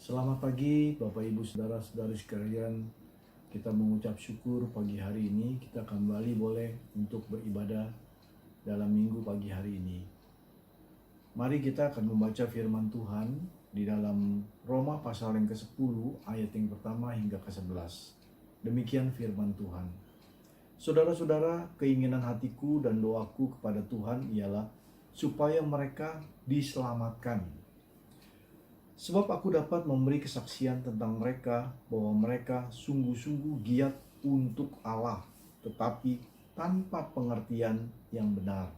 Selamat pagi Bapak Ibu Saudara-saudari sekalian. Kita mengucap syukur pagi hari ini kita kembali boleh untuk beribadah dalam minggu pagi hari ini. Mari kita akan membaca firman Tuhan di dalam Roma pasal yang ke-10 ayat yang pertama hingga ke-11. Demikian firman Tuhan. Saudara-saudara, keinginan hatiku dan doaku kepada Tuhan ialah supaya mereka diselamatkan. Sebab aku dapat memberi kesaksian tentang mereka bahwa mereka sungguh-sungguh giat untuk Allah, tetapi tanpa pengertian yang benar.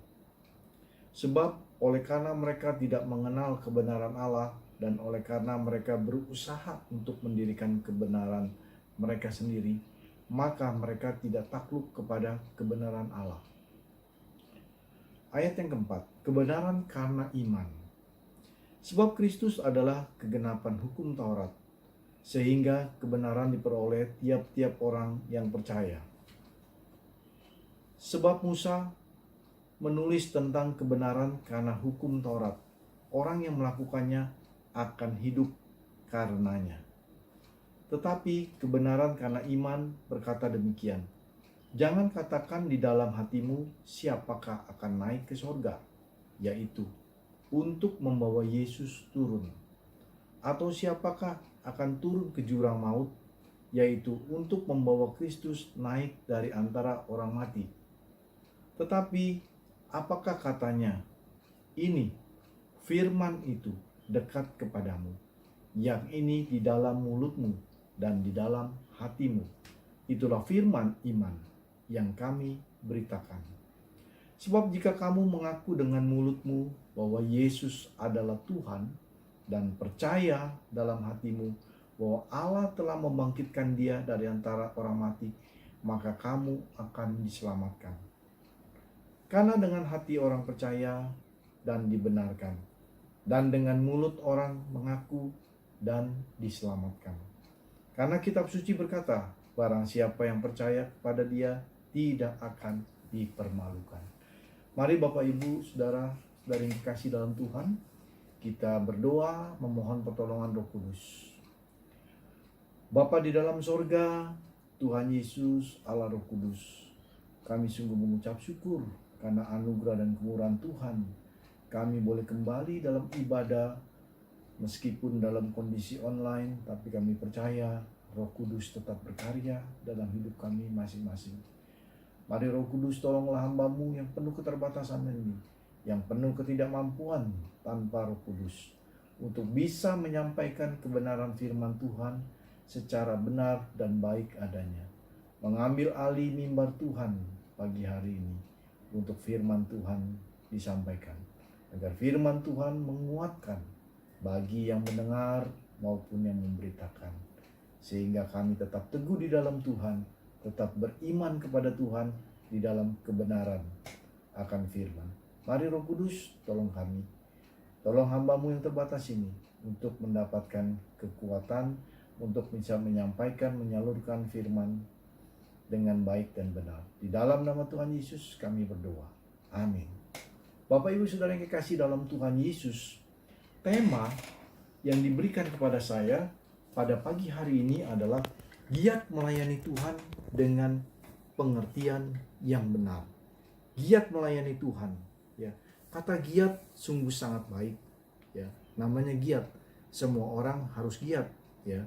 Sebab oleh karena mereka tidak mengenal kebenaran Allah dan oleh karena mereka berusaha untuk mendirikan kebenaran mereka sendiri, maka mereka tidak takluk kepada kebenaran Allah. Ayat yang keempat, kebenaran karena iman. Sebab Kristus adalah kegenapan hukum Taurat, sehingga kebenaran diperoleh tiap-tiap orang yang percaya. Sebab Musa menulis tentang kebenaran karena hukum Taurat. Orang yang melakukannya akan hidup karenanya. Tetapi kebenaran karena iman berkata demikian. Jangan katakan di dalam hatimu siapakah akan naik ke sorga, yaitu untuk membawa Yesus turun. Atau siapakah akan turun ke jurang maut, yaitu untuk membawa Kristus naik dari antara orang mati. Tetapi apakah katanya? Ini, firman itu dekat kepadamu, yang ini di dalam mulutmu dan di dalam hatimu. Itulah firman iman yang kami beritakan. Sebab jika kamu mengaku dengan mulutmu bahwa Yesus adalah Tuhan dan percaya dalam hatimu bahwa Allah telah membangkitkan dia dari antara orang mati, maka kamu akan diselamatkan. Karena dengan hati orang percaya dan dibenarkan, dan dengan mulut orang mengaku dan diselamatkan. Karena kitab suci berkata, barang siapa yang percaya kepada dia tidak akan dipermalukan. Mari Bapak Ibu, Saudara-saudari yang dikasih dalam Tuhan, kita berdoa memohon pertolongan Roh Kudus. Bapa di dalam sorga, Tuhan Yesus, Allah Roh Kudus, kami sungguh mengucap syukur karena anugerah dan kemurahan Tuhan. Kami boleh kembali dalam ibadah, meskipun dalam kondisi online, tapi kami percaya Roh Kudus tetap berkarya dalam hidup kami masing-masing. Mari Roh Kudus tolonglah hamba-Mu yang penuh keterbatasan ini, yang penuh ketidakmampuan tanpa Roh Kudus, untuk bisa menyampaikan kebenaran firman Tuhan secara benar dan baik adanya. Mengambil alih mimbar Tuhan pagi hari ini untuk firman Tuhan disampaikan. Agar firman Tuhan menguatkan bagi yang mendengar maupun yang memberitakan. Sehingga kami tetap teguh di dalam Tuhan, tetap beriman kepada Tuhan di dalam kebenaran akan firman. Mari Roh Kudus tolong kami, tolong hamba-Mu yang terbatas ini untuk mendapatkan kekuatan untuk bisa menyampaikan, menyalurkan firman dengan baik dan benar. Di dalam nama Tuhan Yesus kami berdoa. Amin. Bapak Ibu Saudara yang kekasih dalam Tuhan Yesus, tema yang diberikan kepada saya pada pagi hari ini adalah giat melayani Tuhan dengan pengertian yang benar. Giat melayani Tuhan, ya. Kata giat sungguh sangat baik, ya. Namanya giat. Semua orang harus giat, ya.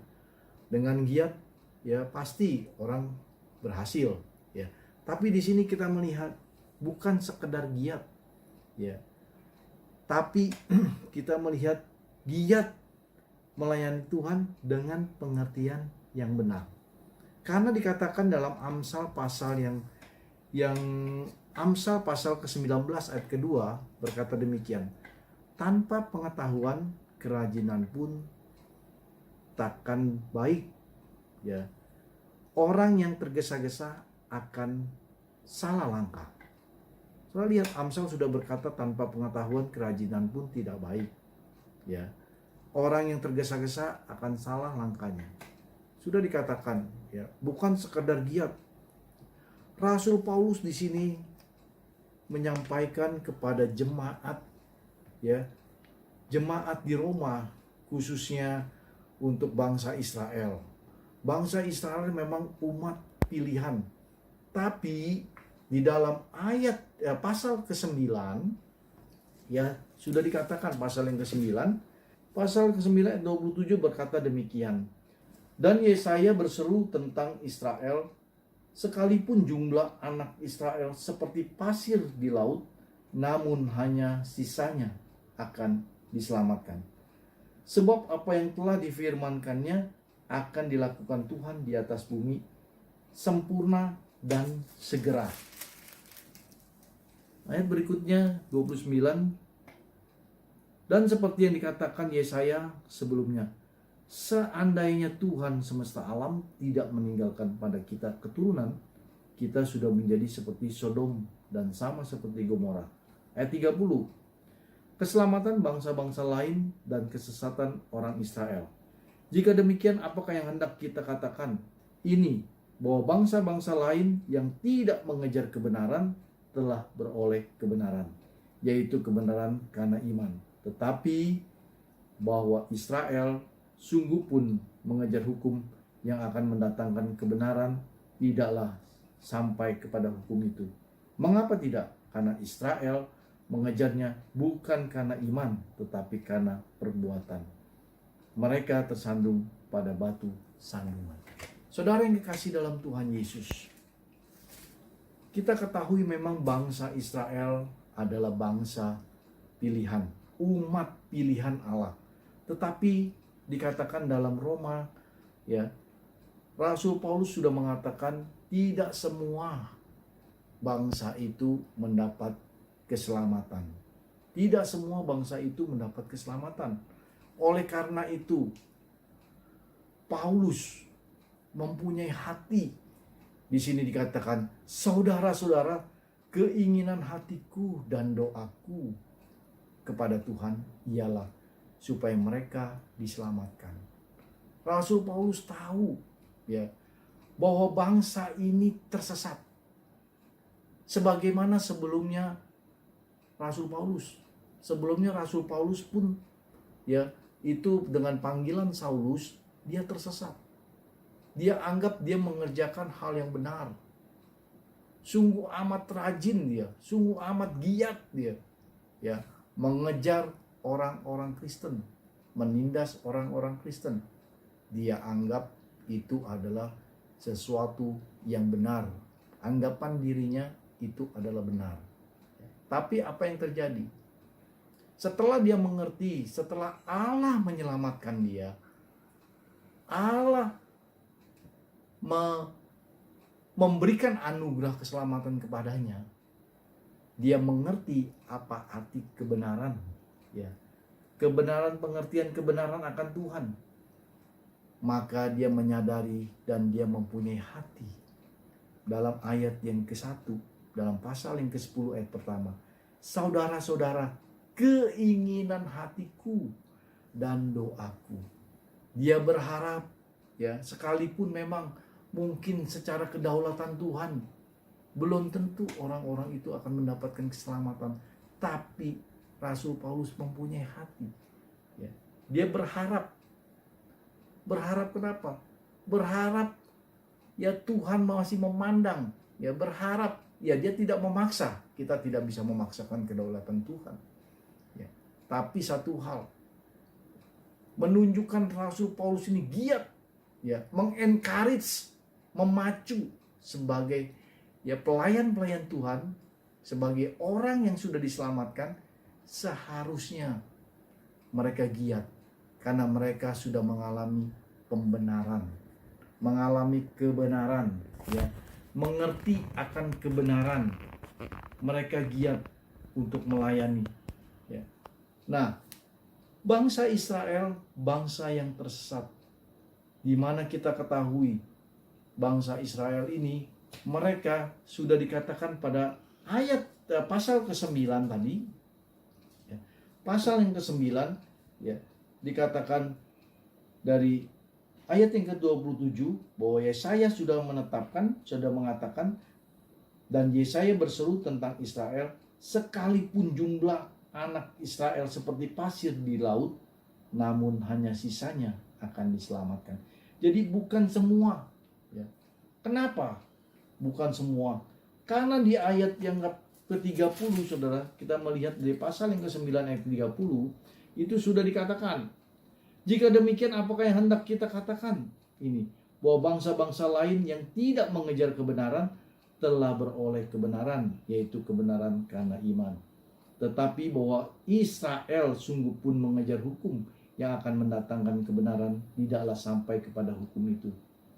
Dengan giat, ya pasti orang berhasil, ya. Tapi di sini kita melihat bukan sekedar giat, ya. Tapi kita melihat giat melayani Tuhan dengan pengertian yang benar. Karena dikatakan dalam Amsal pasal Amsal pasal ke-19 ayat kedua berkata demikian. Tanpa pengetahuan kerajinan pun takkan baik, ya. Orang yang tergesa-gesa akan salah langkah. Soalnya lihat, Amsal sudah berkata tanpa pengetahuan kerajinan pun tidak baik, ya. Orang yang tergesa-gesa akan salah langkahnya. Sudah dikatakan, ya, bukan sekedar giat. Rasul Paulus di sini menyampaikan kepada jemaat, ya, jemaat di Roma, khususnya untuk bangsa Israel. Bangsa Israel memang umat pilihan. Tapi di dalam pasal ke-9 ya sudah dikatakan pasal yang ke-9, pasal ke-9 ayat 27 berkata demikian. Dan Yesaya berseru tentang Israel, sekalipun jumlah anak Israel seperti pasir di laut, namun hanya sisanya akan diselamatkan. Sebab apa yang telah difirmankannya akan dilakukan Tuhan di atas bumi, sempurna dan segera. Ayat berikutnya 29. Dan seperti yang dikatakan Yesaya sebelumnya, seandainya Tuhan semesta alam tidak meninggalkan pada kita keturunan, kita sudah menjadi seperti Sodom dan sama seperti Gomora. Ayat 30. Keselamatan bangsa-bangsa lain dan kesesatan orang Israel. Jika demikian, apakah yang hendak kita katakan? Ini, bahwa bangsa-bangsa lain yang tidak mengejar kebenaran telah beroleh kebenaran, yaitu kebenaran karena iman. Tetapi bahwa Israel sungguh pun mengejar hukum yang akan mendatangkan kebenaran, tidaklah sampai kepada hukum itu. Mengapa tidak? Karena Israel mengejarnya bukan karena iman, tetapi karena perbuatan. Mereka tersandung pada batu sandungan. Saudara yang dikasih dalam Tuhan Yesus, kita ketahui memang bangsa Israel adalah bangsa pilihan, umat pilihan Allah. Tetapi dikatakan dalam Roma, ya, Rasul Paulus sudah mengatakan tidak semua bangsa itu mendapat keselamatan. Tidak semua bangsa itu mendapat keselamatan. Oleh karena itu, Paulus mempunyai hati. Di sini dikatakan, saudara-saudara, keinginan hatiku dan doaku kepada Tuhan ialah supaya mereka diselamatkan. Rasul Paulus tahu, ya, bahwa bangsa ini tersesat. Sebagaimana sebelumnya Rasul Paulus pun, ya, itu dengan panggilan Saulus, dia tersesat. Dia anggap dia mengerjakan hal yang benar. Sungguh amat rajin dia, sungguh amat giat dia, ya, mengejar orang-orang Kristen, menindas orang-orang Kristen. Dia anggap itu adalah sesuatu yang benar. Anggapan dirinya itu adalah benar. Tapi apa yang terjadi? Setelah dia mengerti, setelah Allah menyelamatkan dia, Allah memberikan anugerah keselamatan kepadanya, dia mengerti apa arti kebenaran, ya. Kebenaran, pengertian kebenaran akan Tuhan. Maka dia menyadari dan dia mempunyai hati. Dalam ayat yang ke-1, dalam pasal yang ke-10 ayat pertama, saudara-saudara, keinginan hatiku dan doaku. Dia berharap, ya, sekalipun memang mungkin secara kedaulatan Tuhan belum tentu orang-orang itu akan mendapatkan keselamatan, tapi Rasul Paulus mempunyai hati, ya. Dia berharap kenapa? Berharap, ya, Tuhan masih memandang, ya, berharap, ya, dia tidak memaksa. Kita tidak bisa memaksakan kedaulatan Tuhan, ya. Tapi satu hal menunjukkan Rasul Paulus ini giat, ya, mengencourage, memacu sebagai, ya, pelayan-pelayan Tuhan, sebagai orang yang sudah diselamatkan. Seharusnya mereka giat karena mereka sudah mengalami pembenaran, mengalami kebenaran, ya, mengerti akan kebenaran. Mereka giat untuk melayani, ya. Nah, bangsa Israel, bangsa yang tersesat, di mana kita ketahui bangsa Israel ini, mereka sudah dikatakan pada ayat pasal ke-9 tadi, ya, pasal yang ke-9, ya, dikatakan dari ayat yang ke-27 bahwa Yesaya sudah mengatakan, dan Yesaya berseru tentang Israel, sekalipun jumlah anak Israel seperti pasir di laut, namun hanya sisanya akan diselamatkan. Jadi bukan semua, ya. Kenapa bukan semua? Karena di ayat yang ke-30, saudara, kita melihat dari pasal yang ke-9 ayat 30, itu sudah dikatakan, jika demikian apakah yang hendak kita katakan? Ini, bahwa bangsa-bangsa lain yang tidak mengejar kebenaran telah beroleh kebenaran, yaitu kebenaran karena iman. Tetapi bahwa Israel sungguh pun mengejar hukum yang akan mendatangkan kebenaran, tidaklah sampai kepada hukum itu.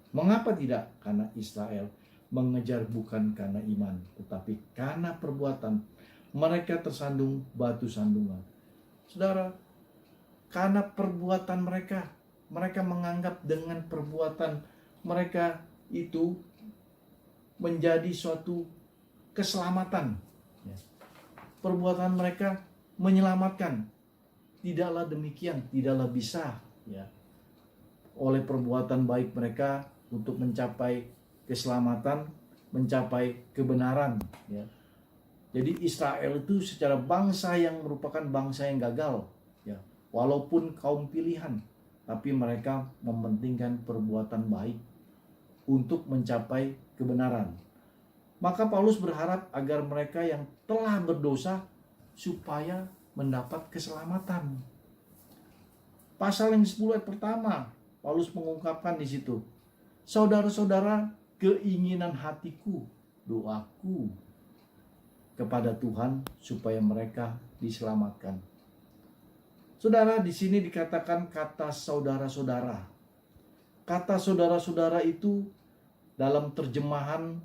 Mengapa tidak? Karena Israel mengejar bukan karena iman, tetapi karena perbuatan. Mereka tersandung batu sandungan. Saudara, karena perbuatan mereka, mereka menganggap dengan perbuatan mereka itu menjadi suatu keselamatan. Perbuatan mereka menyelamatkan. Tidaklah demikian, tidaklah bisa, ya. Oleh perbuatan baik mereka untuk mencapai keselamatan, mencapai kebenaran, ya. Jadi Israel itu secara bangsa yang merupakan bangsa yang gagal, ya. Walaupun kaum pilihan, tapi mereka mementingkan perbuatan baik untuk mencapai kebenaran. Maka Paulus berharap agar mereka yang telah berdosa supaya mendapat keselamatan. Pasal yang 10 ayat pertama, Paulus mengungkapkan di situ, saudara-saudara, keinginan hatiku, doaku kepada Tuhan supaya mereka diselamatkan. Saudara, di sini dikatakan kata saudara-saudara. Kata saudara-saudara itu dalam terjemahan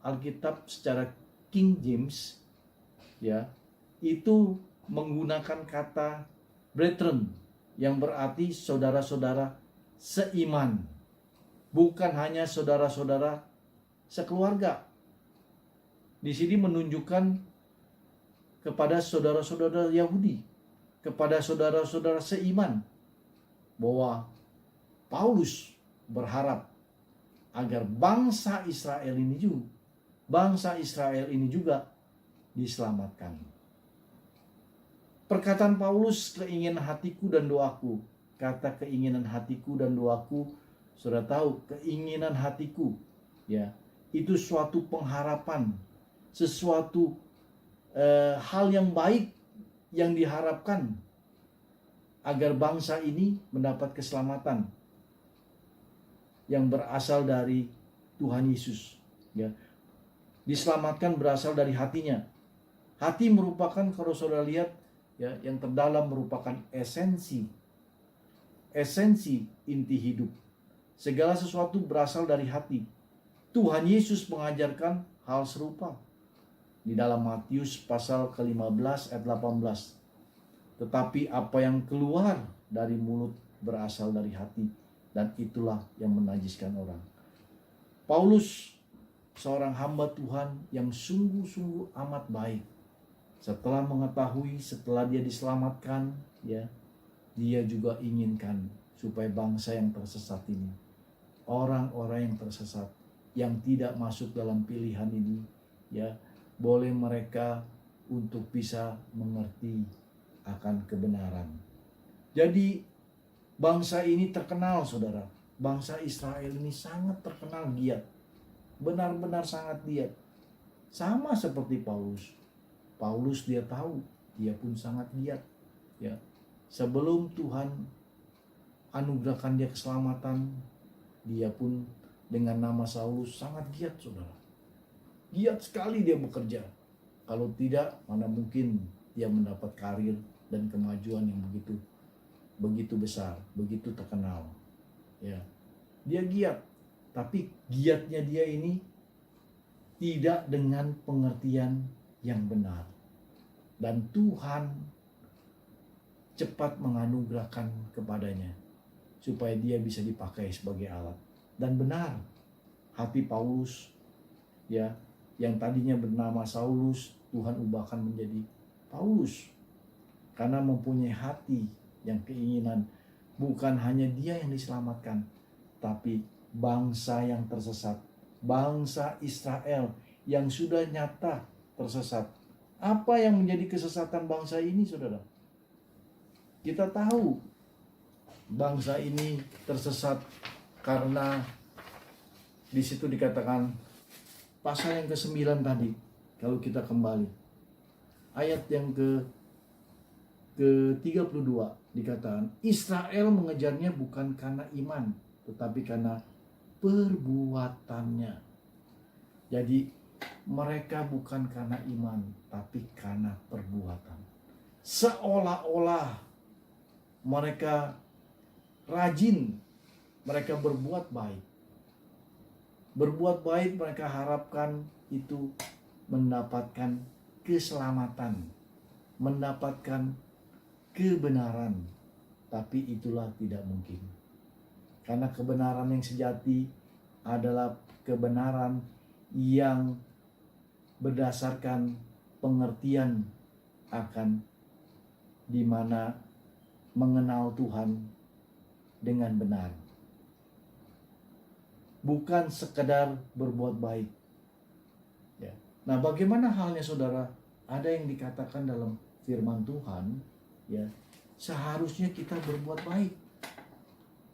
Alkitab secara King James, ya, itu menggunakan kata brethren yang berarti saudara-saudara seiman, bukan hanya saudara-saudara sekeluarga. Di sini menunjukkan kepada saudara-saudara Yahudi, kepada saudara-saudara seiman, bahwa Paulus berharap agar bangsa Israel ini juga diselamatkan. Perkataan Paulus, keinginan hatiku dan doaku. Kata keinginan hatiku dan doaku, sudah tahu keinginan hatiku, ya, itu suatu pengharapan, sesuatu hal yang baik yang diharapkan agar bangsa ini mendapat keselamatan yang berasal dari Tuhan Yesus, ya. Diselamatkan berasal dari hatinya. Hati merupakan, kalau saudara lihat, ya, yang terdalam merupakan esensi inti hidup. Segala sesuatu berasal dari hati. Tuhan Yesus mengajarkan hal serupa di dalam Matius pasal ke-15 ayat 18. Tetapi apa yang keluar dari mulut berasal dari hati, dan itulah yang menajiskan orang. Paulus, seorang hamba Tuhan yang sungguh-sungguh amat baik. Setelah mengetahui, setelah dia diselamatkan, ya, dia juga inginkan supaya bangsa yang tersesat ini, orang-orang yang tersesat, yang tidak masuk dalam pilihan ini, ya, boleh mereka untuk bisa mengerti akan kebenaran. Jadi bangsa ini terkenal, saudara. Bangsa Israel ini sangat terkenal giat. Benar-benar sangat giat. Sama seperti Paulus. Paulus dia tahu, dia pun sangat giat, ya. Sebelum Tuhan anugerahkan dia keselamatan, dia pun dengan nama Saulus sangat giat, saudara. Giat sekali dia bekerja. Kalau tidak, mana mungkin dia mendapat karir dan kemajuan yang begitu besar, begitu terkenal, ya. Dia giat, tapi giatnya dia ini tidak dengan pengertian yang benar. Dan Tuhan cepat menganugerahkan kepadanya supaya dia bisa dipakai sebagai alat. Dan benar, hati Paulus, ya, yang tadinya bernama Saulus, Tuhan ubahkan menjadi Paulus. Karena mempunyai hati yang keinginan bukan hanya dia yang diselamatkan, tapi bangsa yang tersesat, bangsa Israel yang sudah nyata tersesat. Apa yang menjadi kesesatan bangsa ini, saudara? Kita tahu bangsa ini tersesat karena di situ dikatakan pasal yang ke-9 tadi, kalau kita kembali ayat yang ke-32 dikatakan Israel mengejarnya bukan karena iman tetapi karena perbuatannya. Jadi mereka bukan karena iman tapi karena perbuatan. Seolah-olah mereka rajin, mereka berbuat baik. Berbuat baik mereka harapkan itu mendapatkan keselamatan, mendapatkan kebenaran. Tapi itulah tidak mungkin. Karena kebenaran yang sejati adalah kebenaran yang berdasarkan pengertian akan di mana mengenal Tuhan dengan benar. Bukan sekedar berbuat baik. Ya. Nah, bagaimana halnya saudara? Ada yang dikatakan dalam firman Tuhan, ya, seharusnya kita berbuat baik.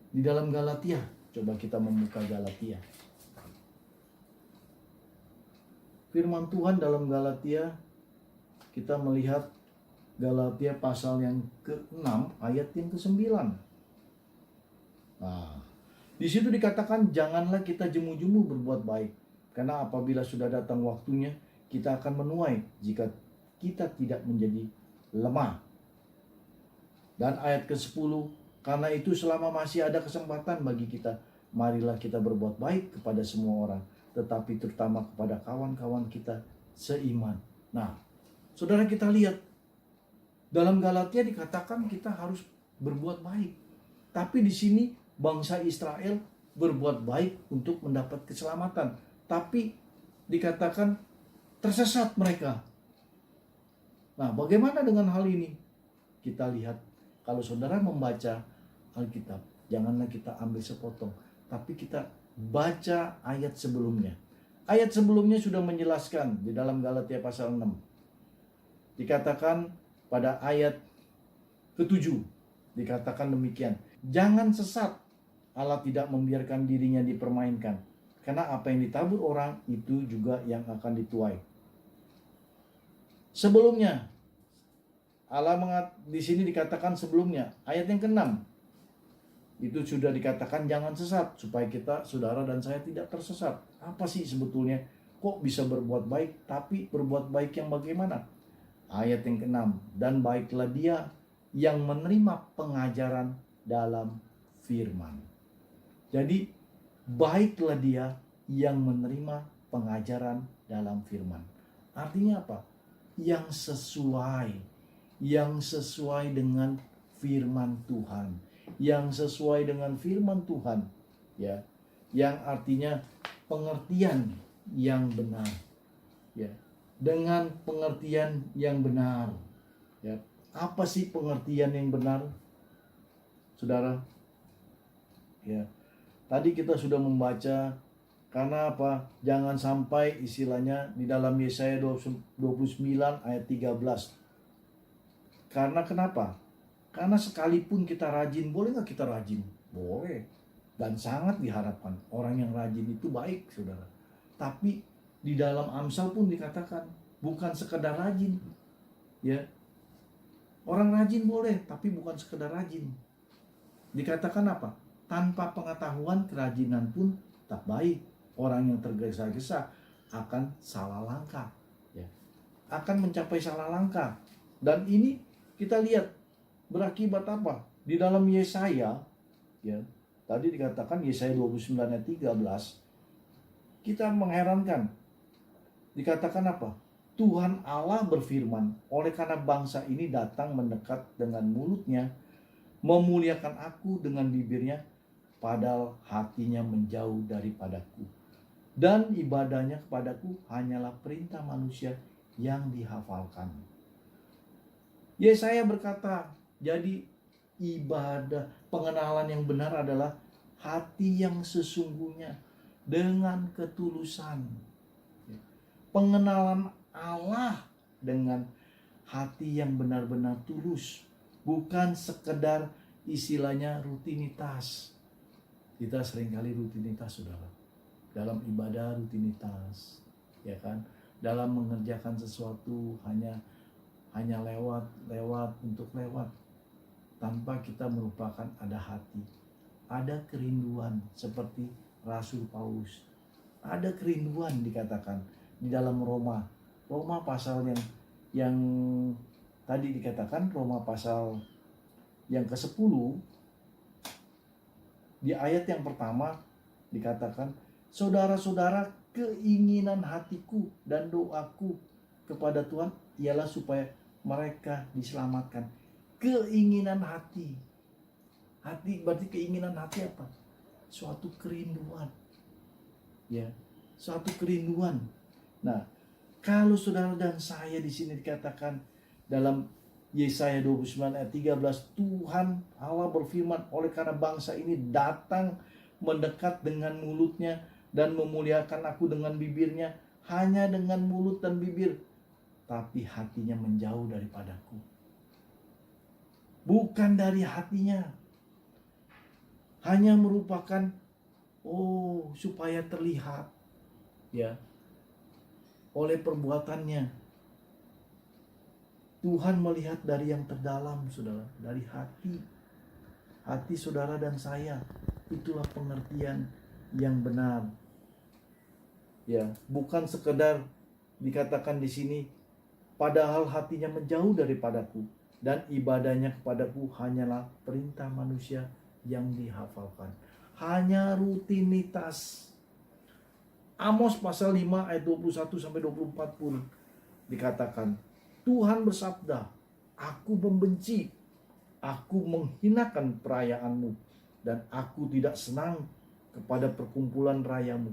Di dalam Galatia, coba kita membuka Galatia. Firman Tuhan dalam Galatia, kita melihat Galatia pasal yang ke-6 ayat yang ke-9. Nah, di situ dikatakan janganlah kita jemu-jemu berbuat baik, karena apabila sudah datang waktunya kita akan menuai jika kita tidak menjadi lemah. Dan ayat ke-10, karena itu selama masih ada kesempatan bagi kita, marilah kita berbuat baik kepada semua orang, tetapi terutama kepada kawan-kawan kita seiman. Nah, saudara, kita lihat dalam Galatia dikatakan kita harus berbuat baik. Tapi di sini bangsa Israel berbuat baik untuk mendapat keselamatan. Tapi dikatakan tersesat mereka. Nah, bagaimana dengan hal ini? Kita lihat, kalau saudara membaca Alkitab, janganlah kita ambil sepotong, tapi kita baca ayat sebelumnya. Ayat sebelumnya sudah menjelaskan di dalam Galatia pasal 6. Dikatakan pada ayat ke-7, dikatakan demikian. Jangan sesat, Allah tidak membiarkan dirinya dipermainkan. Karena apa yang ditabur orang, itu juga yang akan dituai. Sebelumnya, di sini dikatakan sebelumnya, ayat yang ke-6. Itu sudah dikatakan jangan sesat, supaya kita, saudara dan saya, tidak tersesat. Apa sih sebetulnya? Kok bisa berbuat baik, tapi berbuat baik yang bagaimana? Ayat yang ke-6, dan baiklah dia yang menerima pengajaran dalam firman. Jadi, baiklah dia yang menerima pengajaran dalam firman. Artinya apa? Yang sesuai dengan firman Tuhan. Yang sesuai dengan firman Tuhan, ya, yang artinya pengertian yang benar, ya, dengan pengertian yang benar, ya. Apa sih pengertian yang benar, saudara? Ya, tadi kita sudah membaca, karena apa? Jangan sampai istilahnya di dalam Yesaya 29 ayat 13. Karena kenapa? Karena sekalipun kita rajin, boleh nggak kita rajin? Boleh. Dan sangat diharapkan. Orang yang rajin itu baik, saudara. Tapi di dalam Amsal pun dikatakan, bukan sekedar rajin. Ya. Orang rajin boleh, tapi bukan sekedar rajin. Dikatakan apa? Tanpa pengetahuan, kerajinan pun tak baik. Orang yang tergesa-gesa akan salah langkah. Ya. Akan mencapai salah langkah. Dan ini kita lihat, berakibat apa? Di dalam Yesaya, ya, tadi dikatakan Yesaya 29 ayat 13, kita mengherankan. Dikatakan apa? Tuhan Allah berfirman, oleh karena bangsa ini datang mendekat dengan mulutnya, memuliakan aku dengan bibirnya, padahal hatinya menjauh daripadaku. Dan ibadahnya kepadaku hanyalah perintah manusia yang dihafalkan. Yesaya berkata, jadi ibadah, pengenalan yang benar adalah hati yang sesungguhnya dengan ketulusan. Pengenalan Allah dengan hati yang benar-benar tulus, bukan sekedar istilahnya rutinitas. Kita seringkali rutinitas, saudara. Dalam ibadah rutinitas, ya kan? Dalam mengerjakan sesuatu hanya lewat untuk lewat, tanpa kita merupakan ada hati, ada kerinduan seperti Rasul Paulus. Ada kerinduan dikatakan di dalam Roma pasal yang tadi dikatakan, Roma pasal yang ke-10 di ayat yang pertama dikatakan, saudara-saudara, keinginan hatiku dan doaku kepada Tuhan ialah supaya mereka diselamatkan. Keinginan hati. Hati berarti keinginan hati apa? Suatu kerinduan. Ya, suatu kerinduan. Nah, kalau saudara dan saya di sini dikatakan dalam Yesaya 29 ayat 13, Tuhan Allah berfirman, oleh karena bangsa ini datang mendekat dengan mulutnya dan memuliakan aku dengan bibirnya, hanya dengan mulut dan bibir, tapi hatinya menjauh daripadaku. Bukan dari hatinya, hanya merupakan supaya terlihat, ya, oleh perbuatannya. Tuhan melihat dari yang terdalam, saudara, dari hati saudara dan saya. Itulah pengertian yang benar, ya, bukan sekedar dikatakan di sini, padahal hatinya menjauh daripadaku dan ibadahnya kepadaku hanyalah perintah manusia yang dihafalkan. Hanya rutinitas. Amos pasal 5 ayat 21 sampai 24 pun dikatakan, Tuhan bersabda, aku membenci, aku menghinakan perayaanmu, dan aku tidak senang kepada perkumpulan rayamu.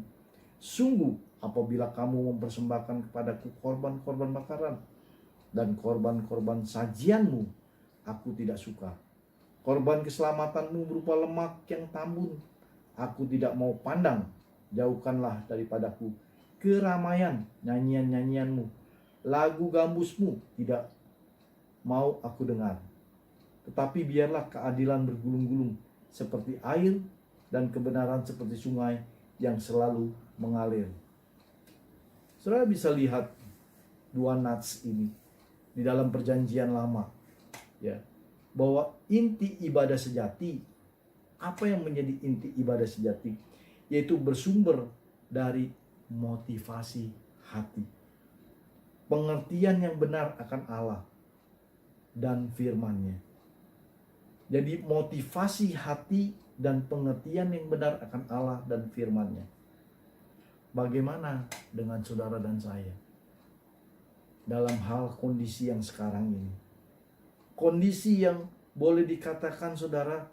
Sungguh apabila kamu mempersembahkan kepadaku korban-korban bakaran dan korban-korban sajianmu, aku tidak suka. Korban keselamatanmu berupa lemak yang tambun, aku tidak mau pandang. Jauhkanlah daripadaku keramaian nyanyian-nyanyianmu. Lagu gambusmu tidak mau aku dengar. Tetapi biarlah keadilan bergulung-gulung seperti air dan kebenaran seperti sungai yang selalu mengalir. Saudara bisa lihat dua nats ini di dalam perjanjian lama, ya, bahwa inti ibadah sejati, apa yang menjadi inti ibadah sejati, yaitu bersumber dari motivasi hati. Pengertian yang benar akan Allah dan firman-Nya. Jadi motivasi hati dan pengertian yang benar akan Allah dan firman-Nya. Bagaimana dengan saudara dan saya dalam hal kondisi yang sekarang ini? Kondisi yang boleh dikatakan, saudara,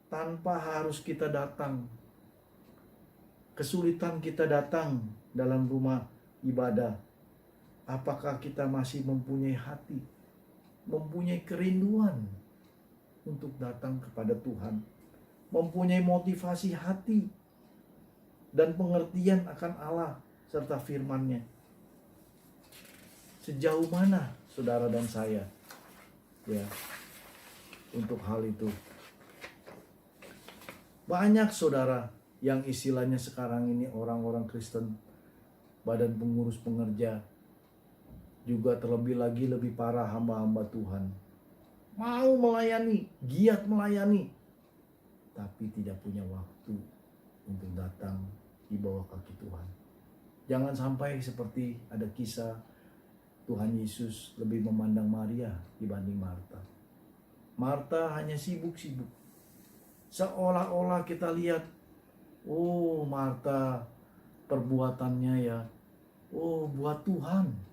tanpa harus kita datang. Kesulitan kita datang dalam rumah ibadah. Apakah kita masih mempunyai hati, mempunyai kerinduan untuk datang kepada Tuhan, mempunyai motivasi hati dan pengertian akan Allah serta firman-Nya? Sejauh mana saudara dan saya, ya, untuk hal itu? Banyak saudara yang istilahnya sekarang ini orang-orang Kristen, badan pengurus pengerja, juga terlebih lagi lebih parah hamba-hamba Tuhan, mau melayani, giat melayani, tapi tidak punya waktu untuk datang di bawah kaki Tuhan. Jangan sampai seperti ada kisah Tuhan Yesus lebih memandang Maria dibanding Marta. Marta hanya sibuk-sibuk. Seolah-olah kita lihat, Marta perbuatannya, ya, buat Tuhan.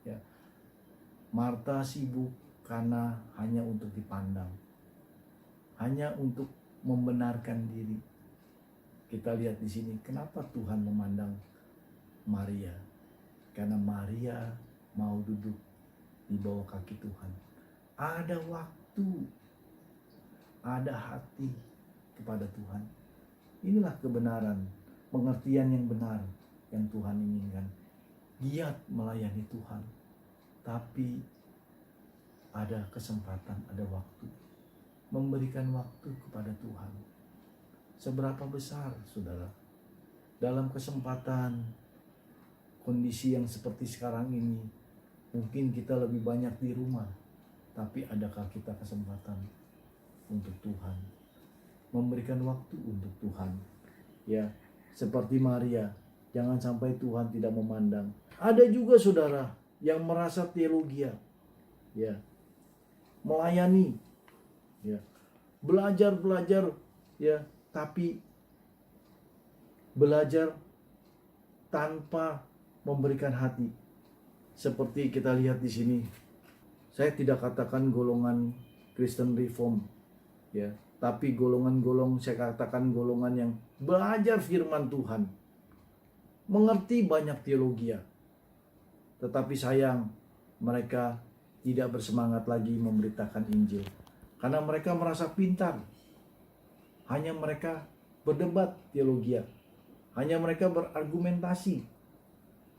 Ya. Marta sibuk karena hanya untuk dipandang, hanya untuk membenarkan diri. Kita lihat di sini, kenapa Tuhan memandang Maria? Karena Maria mau duduk di bawah kaki Tuhan. Ada waktu, ada hati kepada Tuhan. Inilah kebenaran, pengertian yang benar yang Tuhan inginkan. Giat melayani Tuhan, tapi ada kesempatan, ada waktu. memberikan waktu kepada Tuhan. Seberapa besar, saudara, dalam kesempatan kondisi yang seperti sekarang ini, mungkin kita lebih banyak di rumah, tapi adakah kita kesempatan untuk Tuhan, memberikan waktu untuk Tuhan? Ya, seperti Maria, jangan sampai Tuhan tidak memandang. Ada juga saudara yang merasa teologia, ya, melayani, ya, belajar, ya, tapi belajar tanpa memberikan hati. Seperti kita lihat di sini. Saya tidak katakan golongan Kristen Reform, ya, tapi saya katakan golongan yang belajar firman Tuhan, mengerti banyak teologi, tetapi sayang mereka tidak bersemangat lagi memberitakan Injil karena mereka merasa pintar. Hanya mereka berdebat teologi, hanya mereka berargumentasi,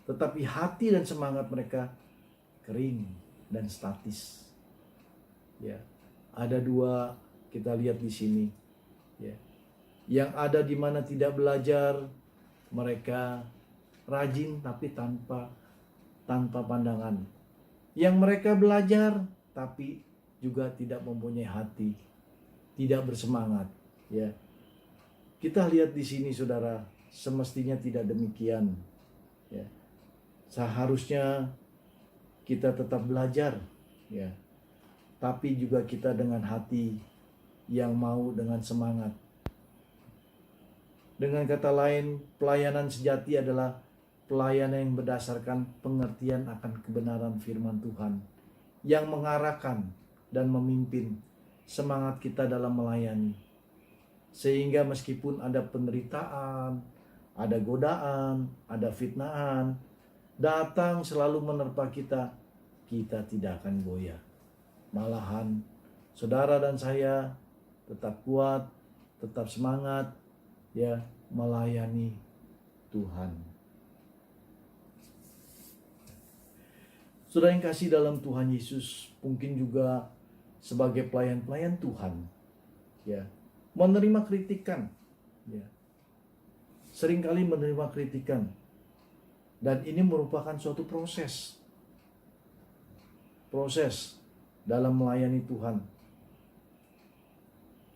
tetapi hati dan semangat mereka kering dan statis. Ya, ada dua kita lihat di sini. Ya, yang ada di mana tidak belajar, mereka rajin tapi tanpa pandangan. Yang mereka belajar tapi juga tidak mempunyai hati, tidak bersemangat. Ya, kita lihat di sini saudara, semestinya tidak demikian. Ya, seharusnya kita tetap belajar, ya, tapi juga kita dengan hati yang mau dengan semangat. Dengan kata lain, pelayanan sejati adalah pelayanan yang berdasarkan pengertian akan kebenaran firman Tuhan, yang mengarahkan dan memimpin semangat kita dalam melayani. Sehingga meskipun ada penderitaan, ada godaan, ada fitnahan, datang selalu menerpa kita, kita tidak akan goyah. Malahan, saudara dan saya tetap kuat, tetap semangat, ya, melayani Tuhan. Saudara yang kasih dalam Tuhan Yesus, mungkin juga sebagai pelayan-pelayan Tuhan, ya, menerima kritikan, ya, seringkali menerima kritikan, dan ini merupakan suatu proses dalam melayani Tuhan.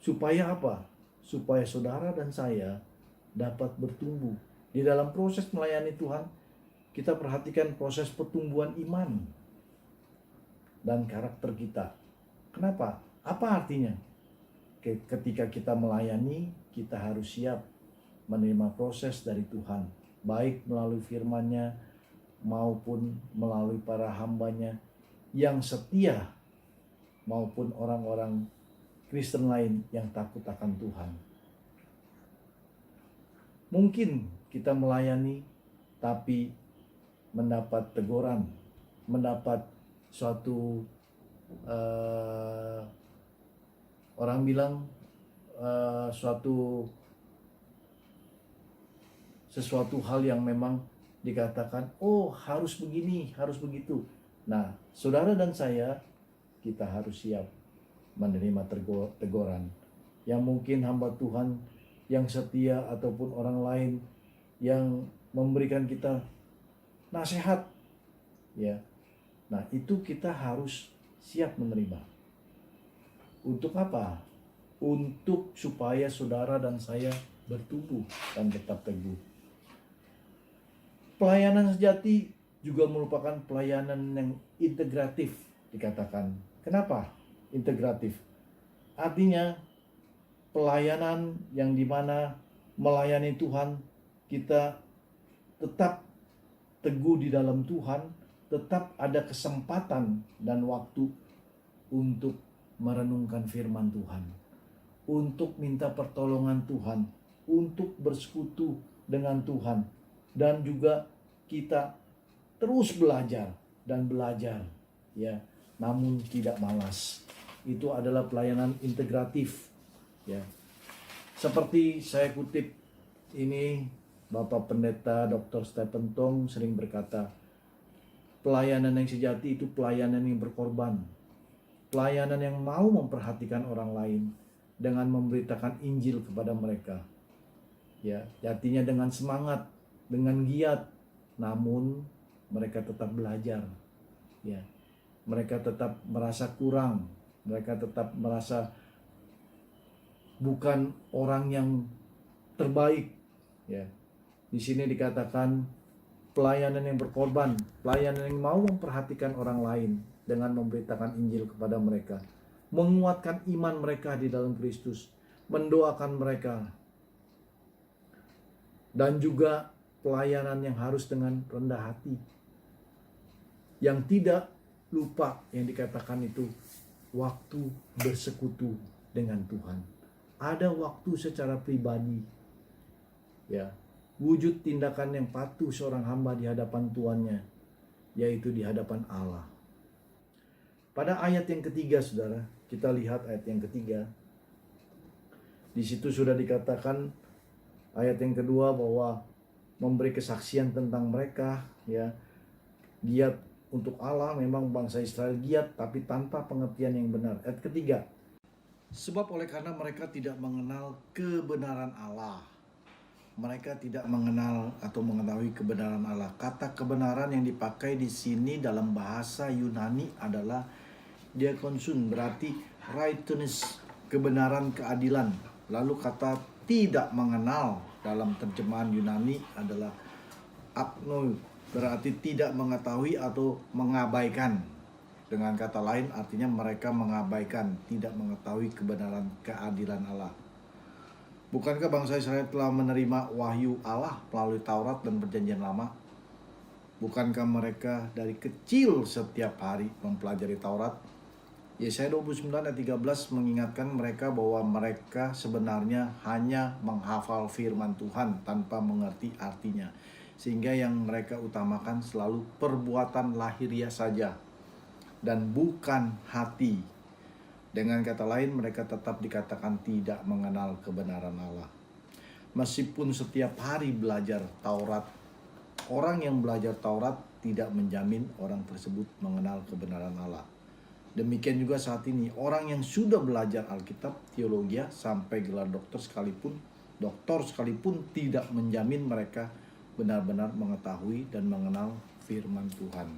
Supaya apa? Supaya saudara dan saya dapat bertumbuh. Di dalam proses melayani Tuhan, kita perhatikan proses pertumbuhan iman dan karakter kita. Kenapa? Apa artinya? Ketika kita melayani, kita harus siap menerima proses dari Tuhan, baik melalui firman-Nya maupun melalui para hamba-Nya yang setia, maupun orang-orang Kristen lain yang takut akan Tuhan. Mungkin kita melayani tapi mendapat teguran, mendapat suatu orang bilang sesuatu hal yang memang dikatakan, oh harus begini, harus begitu. Nah, saudara dan saya, kita harus siap menerima teguran. Yang mungkin hamba Tuhan yang setia ataupun orang lain yang memberikan kita nasihat, ya. Nah, itu kita harus siap menerima. Untuk apa? Untuk supaya saudara dan saya bertumbuh dan tetap teguh. Pelayanan sejati juga merupakan pelayanan yang integratif, dikatakan. Kenapa integratif? Artinya pelayanan yang dimana melayani Tuhan, kita tetap teguh di dalam Tuhan, tetap ada kesempatan dan waktu untuk merenungkan firman Tuhan, untuk minta pertolongan Tuhan, untuk bersekutu dengan Tuhan, dan juga kita terus belajar dan belajar, ya, namun tidak malas. Itu adalah pelayanan integratif, ya. Seperti saya kutip ini, Bapak Pendeta Dr. Stephen Tong sering berkata, pelayanan yang sejati itu pelayanan yang berkorban. pelayanan yang mau memperhatikan orang lain dengan memberitakan Injil kepada mereka. Ya, artinya dengan semangat, dengan giat, namun mereka tetap belajar. Ya, mereka tetap merasa kurang, mereka tetap merasa bukan orang yang terbaik. Ya, di sini dikatakan pelayanan yang berkorban, pelayanan yang mau memperhatikan orang lain dengan memberitakan Injil kepada mereka, menguatkan iman mereka di dalam Kristus, mendoakan mereka, dan juga pelayanan yang harus dengan rendah hati, yang tidak lupa yang dikatakan itu waktu bersekutu dengan Tuhan. Ada waktu secara pribadi, ya, wujud tindakan yang patuh seorang hamba di hadapan Tuannya, yaitu di hadapan Allah. Pada ayat yang ketiga, saudara, kita lihat ayat yang ketiga. Di situ sudah dikatakan ayat yang kedua bahwa memberi kesaksian tentang mereka, ya, giat untuk Allah. Memang bangsa Israel giat, tapi tanpa pengertian yang benar. Ayat ketiga, sebab oleh karena mereka tidak mengenal kebenaran Allah. Mereka tidak mengenal atau mengetahui kebenaran Allah. Kata kebenaran yang dipakai di sini dalam bahasa Yunani adalah diakonsun, berarti righteousness, kebenaran, keadilan. Lalu kata tidak mengenal dalam terjemahan Yunani adalah agno, berarti tidak mengetahui atau mengabaikan. Dengan kata lain artinya mereka mengabaikan, tidak mengetahui kebenaran, keadilan Allah. Bukankah bangsa Israel telah menerima wahyu Allah melalui Taurat dan Perjanjian Lama? Bukankah mereka dari kecil setiap hari mempelajari Taurat? Yesaya 29 ayat 13 mengingatkan mereka bahwa mereka sebenarnya hanya menghafal firman Tuhan tanpa mengerti artinya. Sehingga yang mereka utamakan selalu perbuatan lahiriah saja dan bukan hati. Dengan kata lain, mereka tetap dikatakan tidak mengenal kebenaran Allah. Meskipun setiap hari belajar Taurat, orang yang belajar Taurat tidak menjamin orang tersebut mengenal kebenaran Allah. Demikian juga saat ini, orang yang sudah belajar Alkitab, teologi, sampai gelar doktor sekalipun tidak menjamin mereka benar-benar mengetahui dan mengenal firman Tuhan.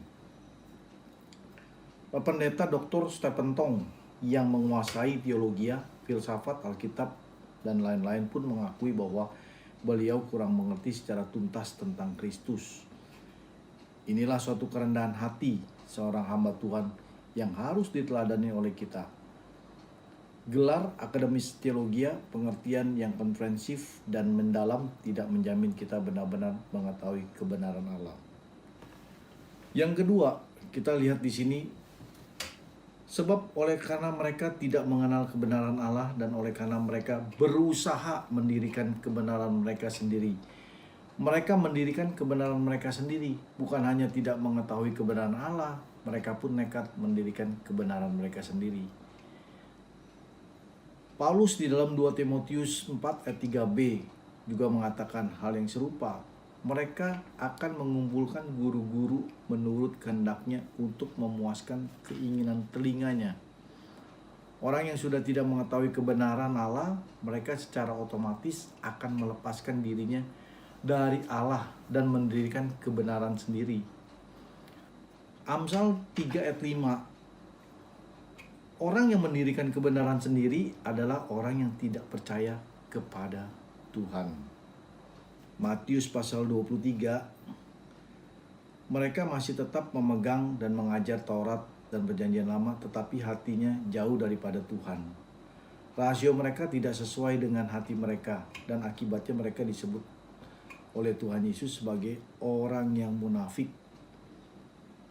Pendeta Dr. Stephen Tong yang menguasai teologi, filsafat, Alkitab, dan lain-lain pun mengakui bahwa beliau kurang mengerti secara tuntas tentang Kristus. Inilah suatu kerendahan hati seorang hamba Tuhan yang harus diteladani oleh kita. Gelar akademis teologi, pengertian yang komprehensif dan mendalam tidak menjamin kita benar-benar mengetahui kebenaran Allah. Yang kedua, kita lihat di sini, sebab oleh karena mereka tidak mengenal kebenaran Allah dan oleh karena mereka berusaha mendirikan kebenaran mereka sendiri. Mereka mendirikan kebenaran mereka sendiri, bukan hanya tidak mengetahui kebenaran Allah, mereka pun nekat mendirikan kebenaran mereka sendiri. Paulus di dalam 2 Timotius 4 ayat 3b juga mengatakan hal yang serupa. Mereka akan mengumpulkan guru-guru menurut kehendaknya untuk memuaskan keinginan telinganya. Orang yang sudah tidak mengetahui kebenaran Allah, mereka secara otomatis akan melepaskan dirinya dari Allah dan mendirikan kebenaran sendiri. Amsal 3 ayat 5. Orang yang mendirikan kebenaran sendiri adalah orang yang tidak percaya kepada Tuhan. Matius pasal 23. Mereka masih tetap memegang dan mengajar Taurat dan Perjanjian Lama, tetapi hatinya jauh daripada Tuhan. Rasio mereka tidak sesuai dengan hati mereka, dan akibatnya mereka disebut oleh Tuhan Yesus sebagai orang yang munafik.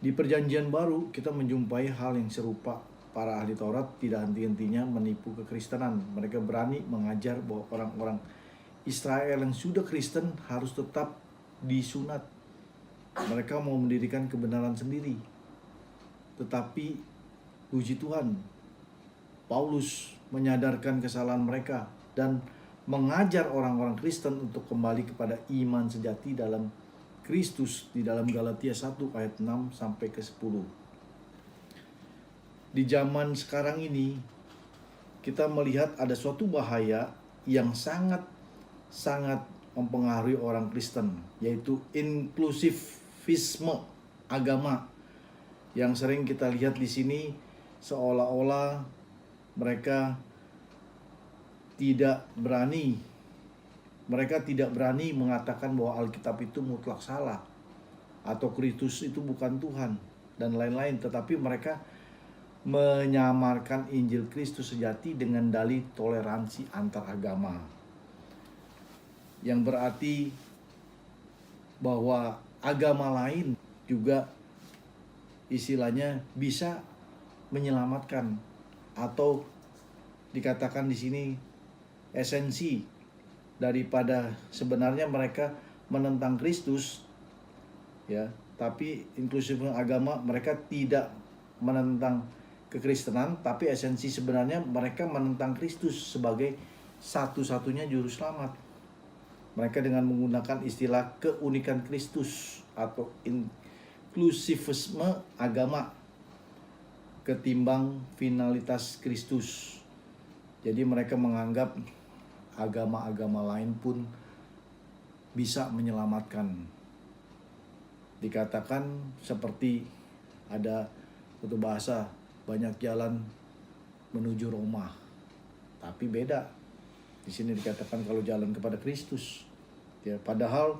Di Perjanjian Baru kita menjumpai hal yang serupa. Para ahli Taurat tidak henti-hentinya menipu kekristenan. Mereka berani mengajar bahwa orang-orang Israel yang sudah Kristen harus tetap disunat. Mereka mau mendirikan kebenaran sendiri. Tetapi puji Tuhan, Paulus menyadarkan kesalahan mereka dan mengajar orang-orang Kristen untuk kembali kepada iman sejati dalam Kristus di dalam Galatia 1 ayat 6 sampai ke 10. Di zaman sekarang ini kita melihat ada suatu bahaya yang sangat mempengaruhi orang Kristen, yaitu inklusivisme agama yang sering kita lihat di sini, seolah-olah mereka tidak berani mengatakan bahwa Alkitab itu mutlak salah atau Kristus itu bukan Tuhan dan lain-lain, tetapi mereka menyamarkan Injil Kristus sejati dengan dalih toleransi antar agama, yang berarti bahwa agama lain juga istilahnya bisa menyelamatkan, atau dikatakan di sini esensi daripada sebenarnya mereka menentang Kristus, ya, tapi inklusif agama mereka tidak menentang kekristenan, tapi esensi sebenarnya mereka menentang Kristus sebagai satu-satunya juru selamat. Mereka dengan menggunakan istilah keunikan Kristus atau inklusivisme agama ketimbang finalitas Kristus. Jadi mereka menganggap agama-agama lain pun bisa menyelamatkan. Dikatakan seperti ada satu bahasa, banyak jalan menuju Roma, tapi beda. Di sini dikatakan kalau jalan kepada Kristus, ya, padahal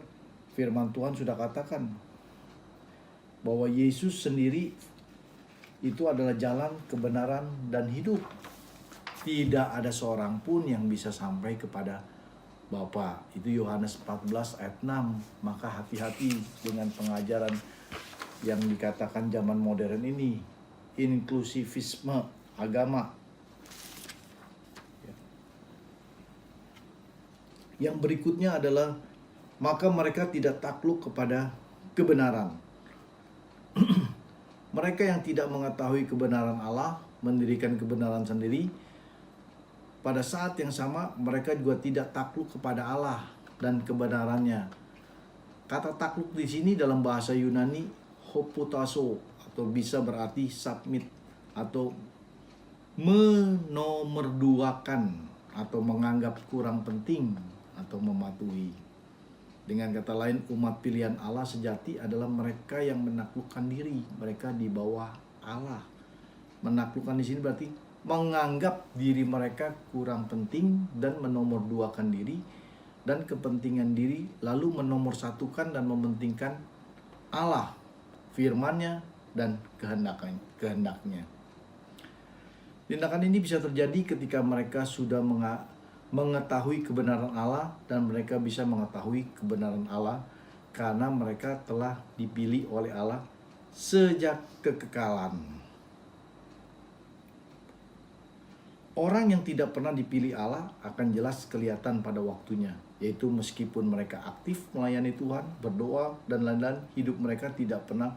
firman Tuhan sudah katakan bahwa Yesus sendiri itu adalah jalan, kebenaran, dan hidup. Tidak ada seorang pun yang bisa sampai kepada Bapa. Itu Yohanes 14 ayat 6. Maka hati-hati dengan pengajaran yang dikatakan zaman modern ini, inklusivisme agama. Yang berikutnya adalah maka mereka tidak takluk kepada kebenaran. Mereka yang tidak mengetahui kebenaran Allah, mendirikan kebenaran sendiri. Pada saat yang sama mereka juga tidak takluk kepada Allah dan kebenarannya. Kata takluk di sini dalam bahasa Yunani hopotasso, atau bisa berarti submit atau menomorduakan atau menganggap kurang penting atau mematuhi. Dengan kata lain, umat pilihan Allah sejati adalah mereka yang menaklukkan diri, mereka di bawah Allah. Menaklukkan di sini berarti menganggap diri mereka kurang penting dan menomorduakan diri dan kepentingan diri, lalu menomorsatukan dan mementingkan Allah, firman-Nya dan kehendaknya. Tindakan ini bisa terjadi ketika mereka sudah mengetahui kebenaran Allah, dan mereka bisa mengetahui kebenaran Allah karena mereka telah dipilih oleh Allah sejak kekekalan. Orang yang tidak pernah dipilih Allah akan jelas kelihatan pada waktunya, yaitu meskipun mereka aktif melayani Tuhan, berdoa, dan lain-lain, hidup mereka tidak pernah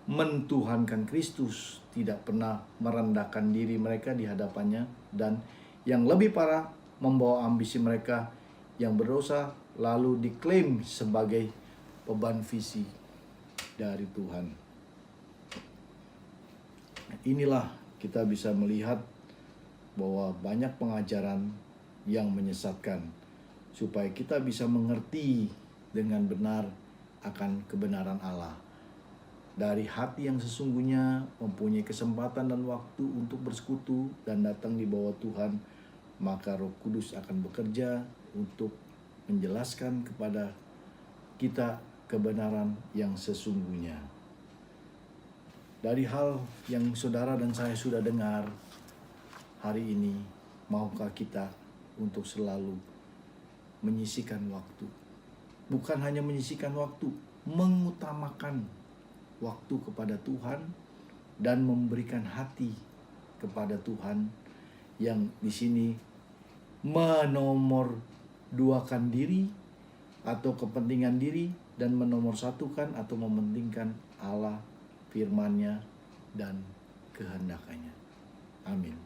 mentuhankan Kristus, tidak pernah merendahkan diri mereka di hadapannya, dan yang lebih parah, membawa ambisi mereka yang berdosa lalu diklaim sebagai beban visi dari Tuhan. Inilah kita bisa melihat bahwa banyak pengajaran yang menyesatkan, supaya kita bisa mengerti dengan benar akan kebenaran Allah. Dari hati yang sesungguhnya mempunyai kesempatan dan waktu untuk bersekutu dan datang di bawah Tuhan, maka Roh Kudus akan bekerja untuk menjelaskan kepada kita kebenaran yang sesungguhnya. Dari hal yang saudara dan saya sudah dengar hari ini, maukah kita untuk selalu menyisihkan waktu? Bukan hanya menyisihkan waktu, mengutamakan waktu kepada Tuhan dan memberikan hati kepada Tuhan, yang di sini menomorduakan diri atau kepentingan diri dan menomorsatukan atau mementingkan Allah, firman-Nya, dan kehendaknya. Amin.